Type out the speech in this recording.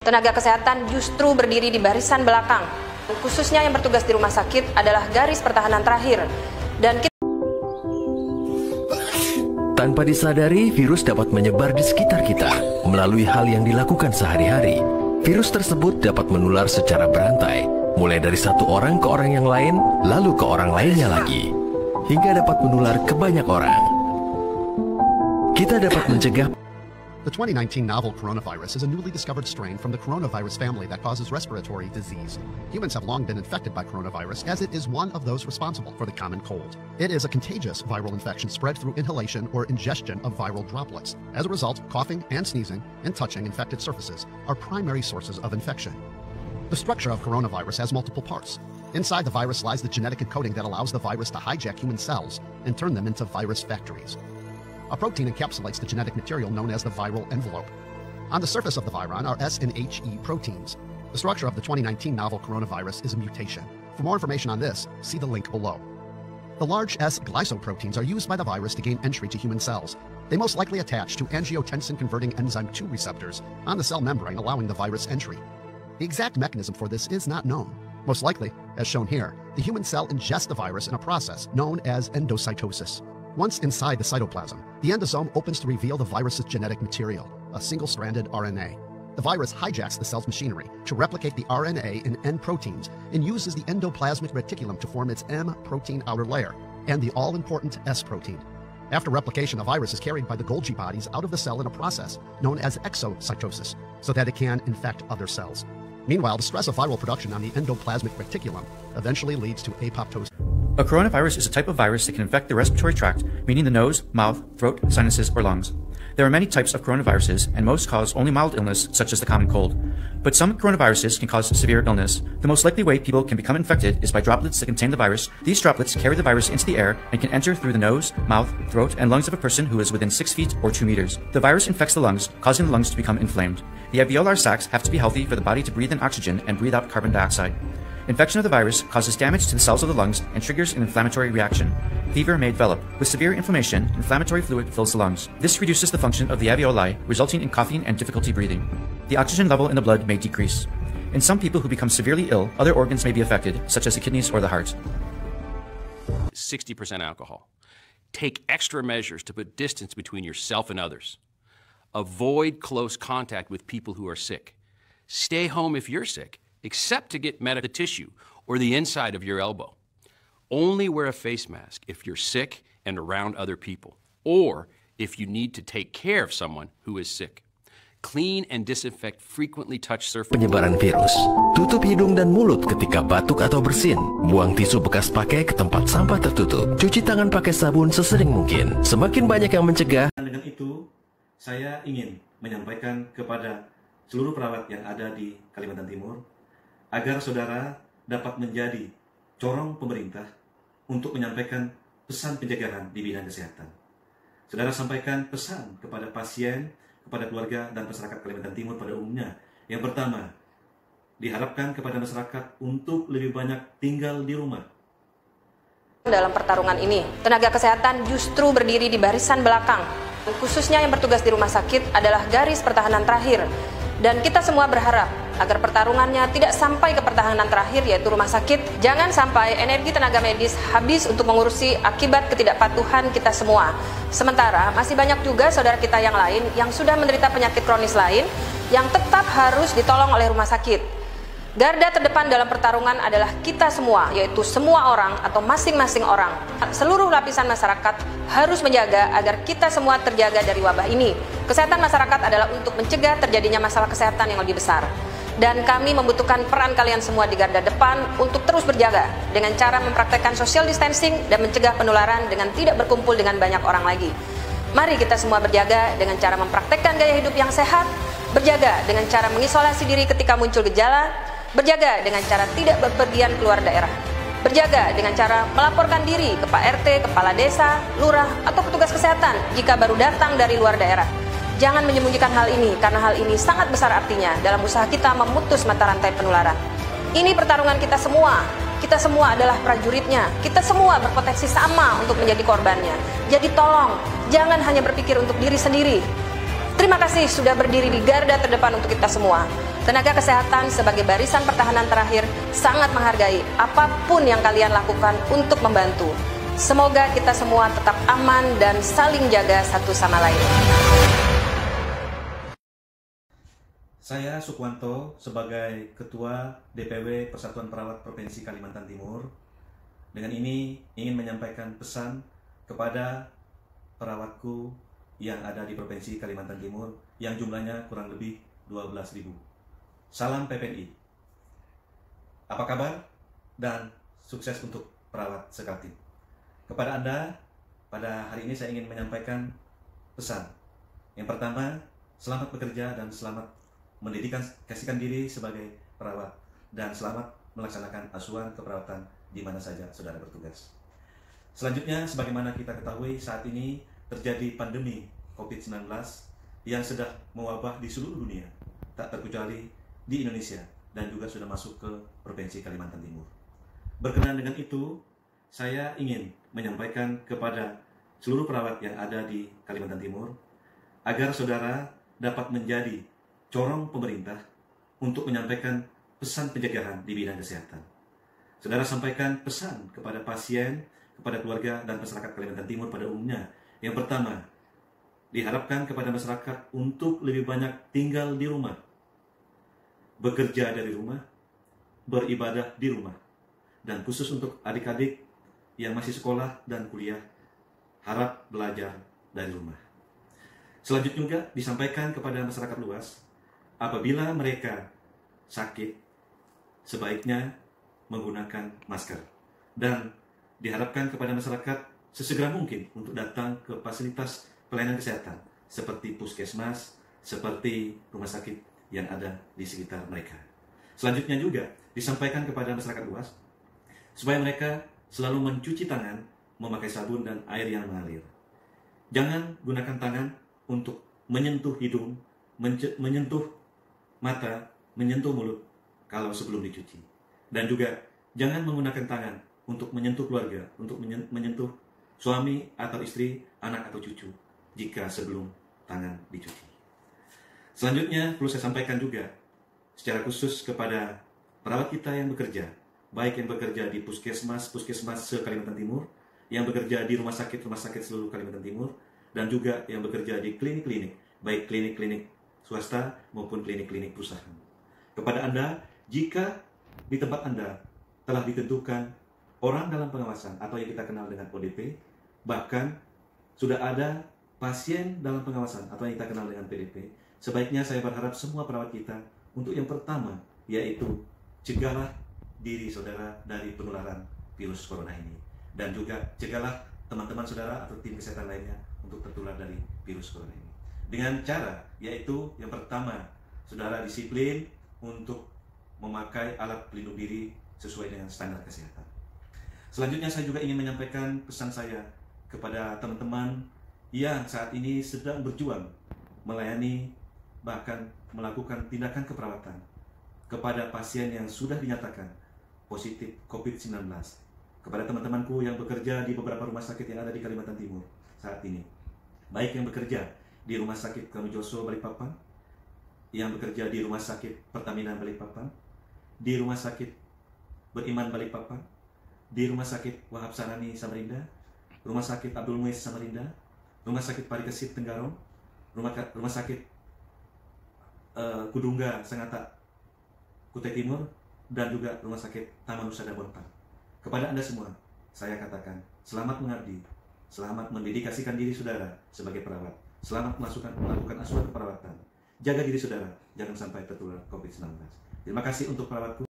tenaga kesehatan justru berdiri di barisan belakang. Khususnya yang bertugas di rumah sakit adalah garis pertahanan terakhir. Dan tanpa disadari, virus dapat menyebar di sekitar kita melalui hal yang dilakukan sehari-hari. Virus tersebut dapat menular secara berantai, mulai dari satu orang ke orang yang lain, lalu ke orang lainnya lagi, hingga dapat menular ke banyak orang. Kita dapat mencegah. The 2019 novel coronavirus is a newly discovered strain from the coronavirus family that causes respiratory disease. Humans have long been infected by coronavirus as it is one of those responsible for the common cold. It is a contagious viral infection spread through inhalation or ingestion of viral droplets. As a result, coughing and sneezing and touching infected surfaces are primary sources of infection. The structure of coronavirus has multiple parts. Inside the virus lies the genetic encoding that allows the virus to hijack human cells and turn them into virus factories. A protein encapsulates the genetic material known as the viral envelope. On the surface of the viron are S and HE proteins. The structure of the 2019 novel coronavirus is a mutation. For more information on this, see the link below. The large S glycoproteins are used by the virus to gain entry to human cells. They most likely attach to angiotensin-converting enzyme 2 receptors on the cell membrane, allowing the virus entry. The exact mechanism for this is not known. Most likely, as shown here, the human cell ingests the virus in a process known as endocytosis. Once inside the cytoplasm, the endosome opens to reveal the virus's genetic material, a single-stranded RNA. The virus hijacks the cell's machinery to replicate the RNA in N proteins and uses the endoplasmic reticulum to form its M protein outer layer and the all-important S protein. After replication, the virus is carried by the Golgi bodies out of the cell in a process known as exocytosis so that it can infect other cells. Meanwhile, the stress of viral production on the endoplasmic reticulum eventually leads to apoptosis. A coronavirus is a type of virus that can infect the respiratory tract, meaning the nose, mouth, throat, sinuses, or lungs. There are many types of coronaviruses, and most cause only mild illness, such as the common cold. But some coronaviruses can cause severe illness. The most likely way people can become infected is by droplets that contain the virus. These droplets carry the virus into the air and can enter through the nose, mouth, throat, and lungs of a person who is within 6 feet or 2 meters. The virus infects the lungs, causing the lungs to become inflamed. The alveolar sacs have to be healthy for the body to breathe in oxygen and breathe out carbon dioxide. Infection of the virus causes damage to the cells of the lungs and triggers an inflammatory reaction. Fever may develop. With severe inflammation, inflammatory fluid fills the lungs. This reduces the function of the alveoli, resulting in coughing and difficulty breathing. The oxygen level in the blood may decrease. In some people who become severely ill, other organs may be affected, such as the kidneys or the heart. 60% alcohol. Take extra measures to put distance between yourself and others. Avoid close contact with people who are sick. Stay home if you're sick, except to get medical tissue or the inside of your elbow. Only wear a face mask if you're sick and around other people, or if you need to take care of someone who is sick. Clean and disinfect frequently touched surfaces. Penyebaran virus. Tutup hidung dan mulut ketika batuk atau bersin. Buang tisu bekas pakai ke tempat sampah tertutup. Cuci tangan pakai sabun sesering mungkin. Semakin banyak yang mencegah. Dengan itu, saya ingin menyampaikan kepada seluruh perawat yang ada di Kalimantan Timur agar saudara dapat menjadi corong pemerintah untuk menyampaikan pesan pencegahan di bidang kesehatan. Saudara sampaikan pesan kepada pasien, kepada keluarga dan masyarakat Kalimantan Timur pada umumnya. Yang pertama, diharapkan kepada masyarakat untuk lebih banyak tinggal di rumah. Dalam pertarungan ini, tenaga kesehatan justru berdiri di barisan belakang. Khususnya yang bertugas di rumah sakit adalah garis pertahanan terakhir. Dan kita semua berharap agar pertarungannya tidak sampai ke pertahanan terakhir, yaitu rumah sakit. Jangan sampai energi tenaga medis habis untuk mengurusi akibat ketidakpatuhan kita semua. Sementara masih banyak juga saudara kita yang lain yang sudah menderita penyakit kronis lain yang tetap harus ditolong oleh rumah sakit. Garda terdepan dalam pertarungan adalah kita semua, yaitu semua orang atau masing-masing orang. Seluruh lapisan masyarakat harus menjaga agar kita semua terjaga dari wabah ini. Kesehatan masyarakat adalah untuk mencegah terjadinya masalah kesehatan yang lebih besar. Dan kami membutuhkan peran kalian semua di garda depan untuk terus berjaga dengan cara mempraktekkan social distancing dan mencegah penularan dengan tidak berkumpul dengan banyak orang lagi. Mari kita semua berjaga dengan cara mempraktekkan gaya hidup yang sehat, berjaga dengan cara mengisolasi diri ketika muncul gejala, berjaga dengan cara tidak berpergian keluar daerah, berjaga dengan cara melaporkan diri ke Pak RT, Kepala Desa, Lurah, atau petugas kesehatan jika baru datang dari luar daerah. Jangan menyembunyikan hal ini, karena hal ini sangat besar artinya dalam usaha kita memutus mata rantai penularan. Ini pertarungan kita semua adalah prajuritnya, kita semua berpotensi sama untuk menjadi korbannya. Jadi tolong, jangan hanya berpikir untuk diri sendiri. Terima kasih sudah berdiri di garda terdepan untuk kita semua. Tenaga kesehatan sebagai barisan pertahanan terakhir sangat menghargai apapun yang kalian lakukan untuk membantu. Semoga kita semua tetap aman dan saling jaga satu sama lain. Saya Sukwanto sebagai Ketua DPW Persatuan Perawat Provinsi Kalimantan Timur. Dengan ini ingin menyampaikan pesan kepada perawatku yang ada di Provinsi Kalimantan Timur yang jumlahnya kurang lebih 12.000. Salam PPNI. Apa kabar dan sukses untuk perawat Sekaltim. Kepada Anda, pada hari ini saya ingin menyampaikan pesan. Yang pertama, selamat bekerja dan selamat mendedikasikan diri sebagai perawat dan selamat melaksanakan asuhan keperawatan di mana saja saudara bertugas. Selanjutnya, sebagaimana kita ketahui saat ini terjadi pandemi COVID-19 yang sedang mewabah di seluruh dunia, tak terkecuali di Indonesia dan juga sudah masuk ke Provinsi Kalimantan Timur. Berkenaan dengan itu, saya ingin menyampaikan kepada seluruh perawat yang ada di Kalimantan Timur agar saudara dapat menjadi corong pemerintah untuk menyampaikan pesan pencegahan di bidang kesehatan. Saudara sampaikan pesan kepada pasien, kepada keluarga dan masyarakat Kalimantan Timur pada umumnya. Yang pertama, diharapkan kepada masyarakat untuk lebih banyak tinggal di rumah, bekerja dari rumah, beribadah di rumah, dan khusus untuk adik-adik yang masih sekolah dan kuliah, harap belajar dari rumah. Selanjutnya juga disampaikan kepada masyarakat luas, apabila mereka sakit, sebaiknya menggunakan masker. Dan diharapkan kepada masyarakat sesegera mungkin untuk datang ke fasilitas pelayanan kesehatan, seperti puskesmas, seperti rumah sakit yang ada di sekitar mereka. Selanjutnya juga disampaikan kepada masyarakat luas, supaya mereka selalu mencuci tangan, memakai sabun dan air yang mengalir. Jangan gunakan tangan untuk menyentuh hidung, menyentuh mata, menyentuh mulut kalau sebelum dicuci. Dan juga jangan menggunakan tangan untuk menyentuh keluarga, untuk menyentuh suami atau istri, anak atau cucu jika sebelum tangan dicuci. Selanjutnya perlu saya sampaikan juga secara khusus kepada perawat kita yang bekerja, baik yang bekerja di puskesmas se-Kalimantan Timur, yang bekerja di rumah sakit seluruh Kalimantan Timur, dan juga yang bekerja di klinik-klinik, baik klinik-klinik swasta maupun klinik-klinik perusahaan. Kepada Anda, jika di tempat Anda telah ditentukan orang dalam pengawasan atau yang kita kenal dengan ODP, bahkan sudah ada pasien dalam pengawasan atau yang kita kenal dengan PDP, sebaiknya saya berharap semua perawat kita untuk yang pertama, yaitu cegahlah diri saudara dari penularan virus corona ini, dan juga cegahlah teman-teman saudara atau tim kesehatan lainnya untuk tertular dari virus corona ini dengan cara, yaitu yang pertama, saudara disiplin untuk memakai alat pelindung diri sesuai dengan standar kesehatan. Selanjutnya saya juga ingin menyampaikan pesan saya kepada teman-teman yang saat ini sedang berjuang melayani bahkan melakukan tindakan keperawatan kepada pasien yang sudah dinyatakan positif COVID-19, kepada teman-temanku yang bekerja di beberapa rumah sakit yang ada di Kalimantan Timur saat ini, baik yang bekerja di Rumah Sakit Kamujoso Balikpapan, yang bekerja di Rumah Sakit Pertamina Balikpapan, di Rumah Sakit Beriman Balikpapan, di Rumah Sakit Wahab Sarani Samarinda, Rumah Sakit Abdul Muiz Samarinda, Rumah Sakit Parikesit Tenggarong, Rumah Sakit Kudungga Sangatta Kutai Timur, dan juga Rumah Sakit Taman Husada Bontang. Kepada Anda semua, saya katakan selamat mengabdi, selamat mendedikasikan diri saudara sebagai perawat, selamat melakukan asuhan keperawatan. Jaga diri saudara, jangan sampai tertular COVID-19. Terima kasih untuk perawatku.